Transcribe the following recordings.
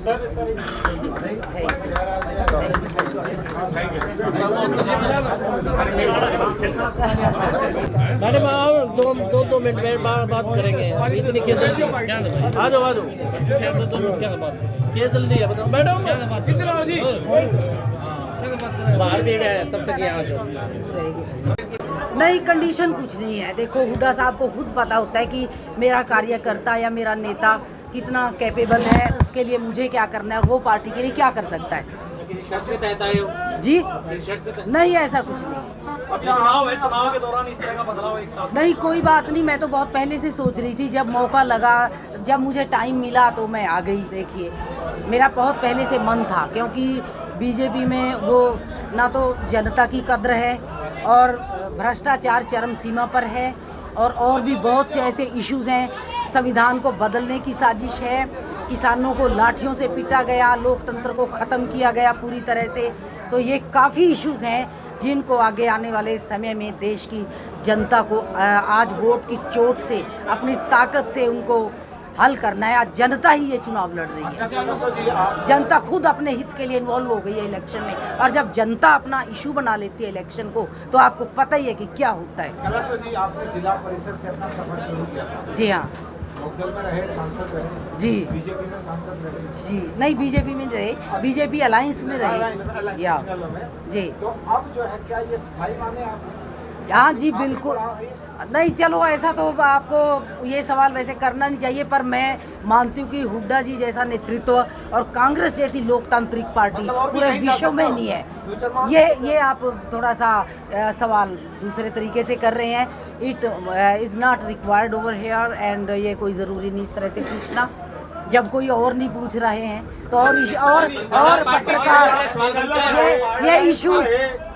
Madam आओ, दो minute में बात करेंगे। इतनी क्या जल्दी? आ जाओ क्या जल्दी है बताओ मैडम। बाहर भीड़ है, तब तक यहाँ आ जाओ। नहीं, कंडीशन कुछ नहीं है। देखो, हुड्डा साहब को खुद पता होता है कि मेरा कार्यकर्ता या मेरा नेता कितना कैपेबल है, उसके लिए मुझे क्या करना है, वो पार्टी के लिए क्या कर सकता है। जी नहीं, ऐसा कुछ नहीं। चुनाव के दौरान इस तरह का बदलाव एक साथ नहीं, कोई बात नहीं। मैं तो बहुत पहले से सोच रही थी, जब मौका लगा, जब मुझे टाइम मिला तो मैं आ गई। देखिए, मेरा बहुत पहले से मन था, क्योंकि बीजेपी में वो ना तो जनता की कद्र है और भ्रष्टाचार चरम सीमा पर है, और भी बहुत से ऐसे इश्यूज़ हैं। संविधान को बदलने की साजिश है, किसानों को लाठियों से पीटा गया, लोकतंत्र को ख़त्म किया गया पूरी तरह से। तो ये काफ़ी इश्यूज़ हैं जिनको आगे आने वाले समय में देश की जनता को आज वोट की चोट से, अपनी ताकत से उनको हल करना है। आज जनता ही ये चुनाव लड़ रही है। जनता खुद अपने हित के लिए इन्वॉल्व हो गई है इलेक्शन में, और जब जनता अपना इशू बना लेती है इलेक्शन को, तो आपको पता ही है कि क्या होता है। कैलाशो जी, आपने जिला परिषद से अपना सफर शुरू किया था। जी हाँ। लोकदल में रहे, सांसद रहे। जी। बीजेपी में सांसद रहे। जी नहीं, बीजेपी में रहे, बीजेपी अलायंस में रहे। या जी। तो अब जो है, क्या ये स्थायी माने आप? हाँ जी, बिल्कुल नहीं। चलो, ऐसा तो आपको ये सवाल वैसे करना नहीं चाहिए, पर मैं मानती हूँ कि हुड्डा जी जैसा नेतृत्व और कांग्रेस जैसी लोकतांत्रिक पार्टी पूरे विश्व में नहीं है। ये आप थोड़ा सा सवाल दूसरे तरीके से कर रहे हैं। It is not required over here, and ये कोई ज़रूरी नहीं इस तरह से पूछना, जब कोई और नहीं पूछ रहे हैं तो। और पत्रकार ये इशू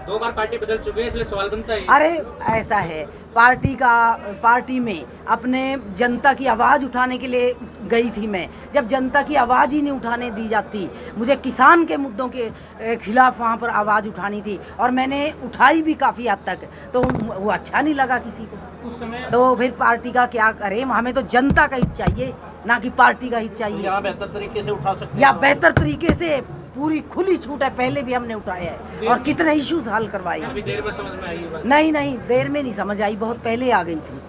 2 बार पार्टी बदल चुके हैं, इसलिए सवाल बनता है। अरे ऐसा है, पार्टी में अपने जनता की आवाज़ उठाने के लिए गई थी मैं। जब जनता की आवाज़ ही नहीं उठाने दी जाती, मुझे किसान के मुद्दों के खिलाफ वहाँ पर आवाज़ उठानी थी, और मैंने उठाई भी काफ़ी हद तक, तो वो अच्छा नहीं लगा किसी को उस समय। तो फिर पार्टी का क्या करें, हमें तो जनता का हित चाहिए, ना कि पार्टी का हित चाहिए। यहाँ बेहतर तरीके से उठा सकते हैं, या बेहतर तरीके से पूरी खुली छूट है, पहले भी हमने उठाया है और कितने इश्यूज हल करवाए। अभी देर में समझ में आई है बात। नहीं, देर में नहीं समझ आई, बहुत पहले आ गई थी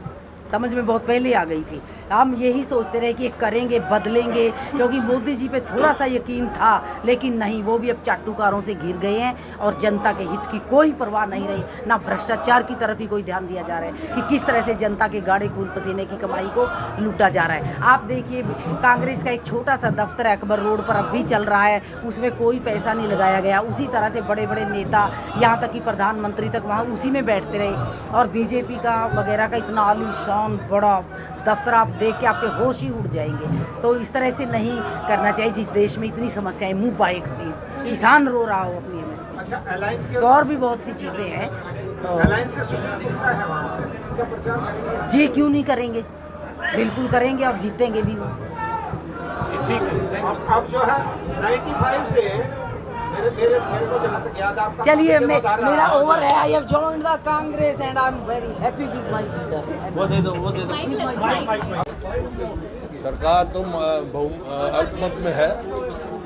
समझ में, बहुत पहले आ गई थी। हम यही सोचते रहे कि करेंगे, बदलेंगे, क्योंकि मोदी जी पे थोड़ा सा यकीन था, लेकिन नहीं, वो भी अब चाटुकारों से घिर गए हैं और जनता के हित की कोई परवाह नहीं रही। ना भ्रष्टाचार की तरफ ही कोई ध्यान दिया जा रहा है कि किस तरह से जनता के गाढ़े खून पसीने की कमाई को लूटा जा रहा है। आप देखिए, कांग्रेस का एक छोटा सा दफ्तर है अकबर रोड पर, अब भी चल रहा है, उसमें कोई पैसा नहीं लगाया गया। उसी तरह से बड़े बड़े नेता, यहाँ तक कि प्रधानमंत्री तक वहाँ उसी में बैठते रहे। और बीजेपी का वगैरह का इतना आलीशान बड़ा दफ्तर आप देख के आपके होश ही उड़ जाएंगे। तो इस तरह से नहीं करना चाहिए, जिस देश में इतनी समस्याएं मुंह पाए खड़ी, किसान रो रहा हो अपनी एमएसपी। अच्छा, अलायंस के तो और भी बहुत सी चीज़ें हैं। अलायंस के सुशील गुप्ता है वहाँ पे, क्या प्रचार करेंगे? जी, क्यों नहीं करेंगे, बिल्कुल करेंगे, और जीतेंगे भी वो। अब जो है 95 से मेरे को जहाँ तक याद है, आपका चलिए, मेरा ओवर है। I have joined the Congress and I am very happy with my leader. वो दे दो। सरकार तो अल्पमत में है।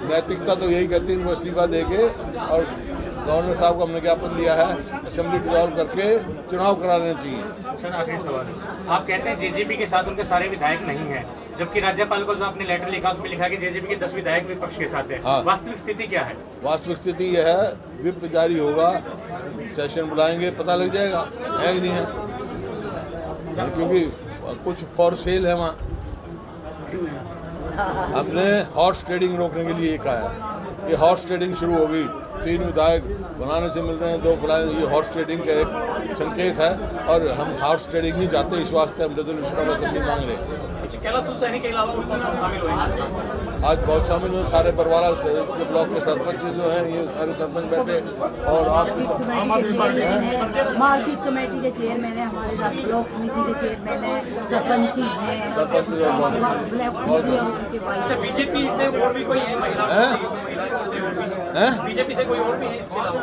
नैतिकता तो यही कहती है इनको इस्तीफा देके, और गवर्नर साहब को हमने ज्ञापन दिया है, असेंबली डिसॉल्व करके चुनाव करा लेना चाहिए। सर, आखिरी सवाल, आप कहते हैं जेजेपी के साथ उनके सारे विधायक नहीं हैं, जबकि राज्यपाल को जो आपने लेटर लिखा उसमें लिखा कि जेजेपी के 10 विधायक विपक्ष के साथ हैं। हाँ। वास्तविक स्थिति क्या है? वास्तविक स्थिति यह है, विप जारी होगा, सेशन बुलाएंगे, पता लग जाएगा है कि नहीं है, क्योंकि कुछ फॉर सेल है वहाँ। हमने हॉर्स ट्रेडिंग रोकने के लिए ये कहा है। ये हॉर्स ट्रेडिंग शुरू होगी, 3 विधायक बनाने से मिल रहे हैं, 2 बुलाए, ये हॉर्स ट्रेडिंग का एक संकेत है, और हम हॉर्स ट्रेडिंग नहीं चाहते, इस वास्ते हम रेजोल्यूशन नहीं मांग रहे हैं। कैलाश सैनी के अलावा शामिल हुए आज बहुत शामिल हुए, सारे परवाला इसके ब्लॉक के सरपंच जो हैं, ये सारे सरपंच बैठे, और आप मार्केट कमेटी के चेयरमैन है, हमारे साथ ब्लॉक समिति के चेयरमैन है, सरपंच हैं, बीजेपी से और भी कोई है महिला? बीजेपी से कोई और भी है इसके अलावा?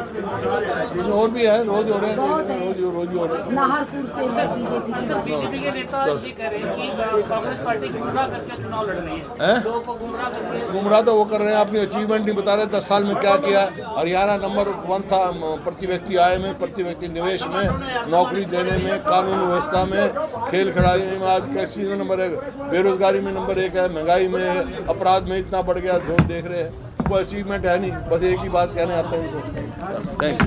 और भी है, रोज हो रहे हैं, रोज हो रहे हैं। नाहरपुर से बीजेपी के नेता ये कह रहे हैं कि कांग्रेस पार्टी गुमराह करके चुनाव लड़ रही है, लोगों को गुमराह गुमराह तो वो कर रहे हैं, अपनी अचीवमेंट नहीं बता रहे 10 साल में क्या किया। हरियाणा नंबर 1 था प्रति व्यक्ति आय में, प्रति व्यक्ति निवेश में, नौकरी देने में, कानून व्यवस्था में, खेल खिलाड़ी में। आज कैसी नंबर 1, बेरोजगारी में नंबर 1 है, महंगाई में, अपराध में इतना बढ़ गया, जो देख रहे हैं। कोई अचीवमेंट है नहीं, बस एक ही बात कहने आता है उनको। थैंक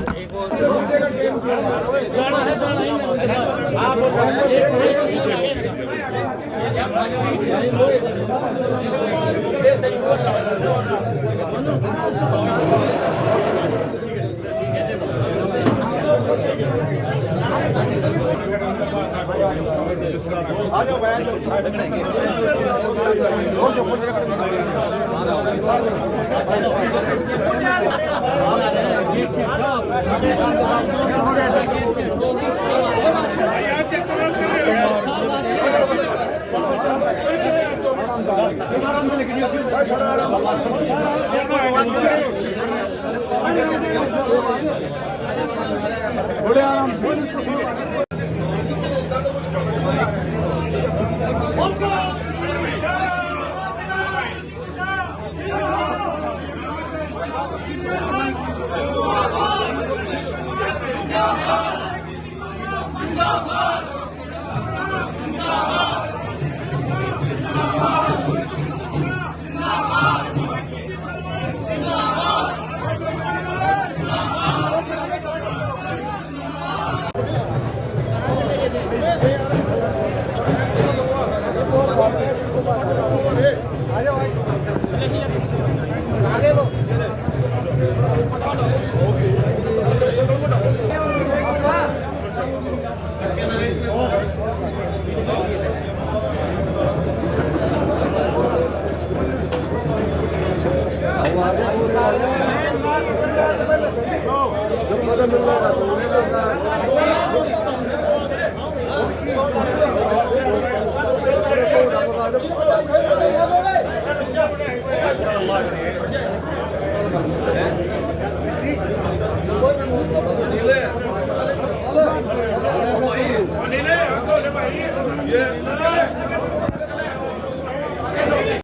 जब मदद मिल रहा है